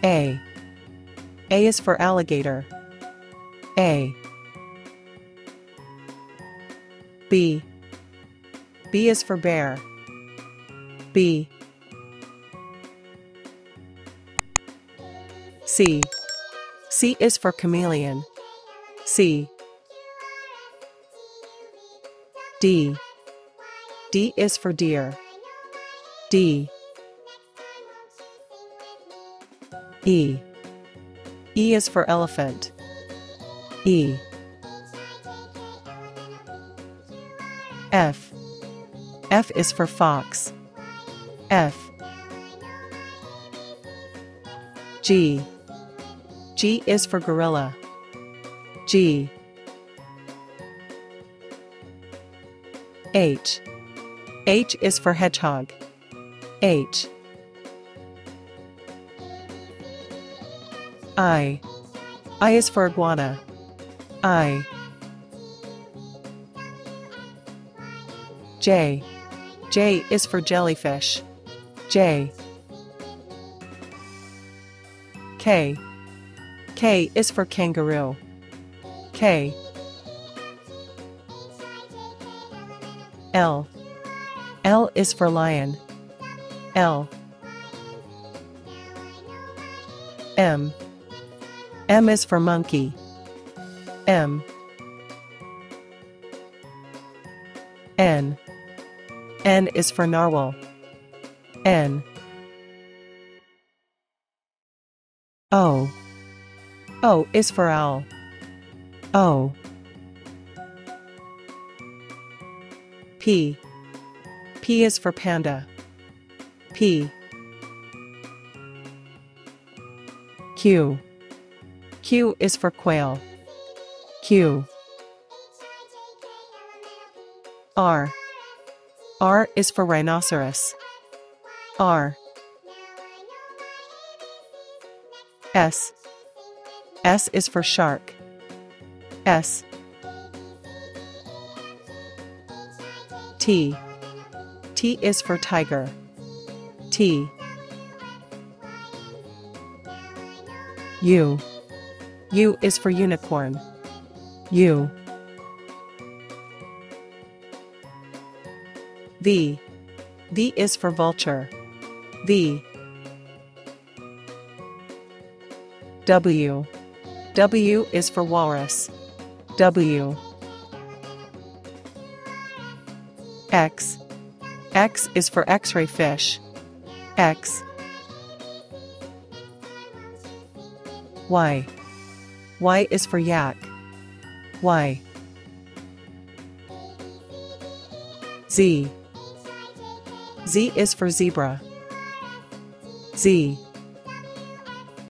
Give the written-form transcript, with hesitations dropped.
A. A is for alligator. A. B. B is for bear. B. C. C is for chameleon. C. D. D is for deer. D. E. E is for elephant. E. F. F is for fox. F. G. G is for gorilla. G. H. H is for hedgehog. H. I. I is for iguana. I. J. J is for jellyfish. J. K. K is for kangaroo. K. L. L is for lion. L. M. M is for monkey. M. N. N is for narwhal. N. O. O is for owl. O. P. P is for panda. P. Q. Q is for quail. Q. R. R is for rhinoceros. R. S. S is for shark. S. T. T is for tiger. T. U. U is for unicorn. U. V. V is for vulture. V. W. W is for walrus. W. X. X is for X-ray fish. X. Y. Y is for yak. Y. Z. Z is for zebra. Z.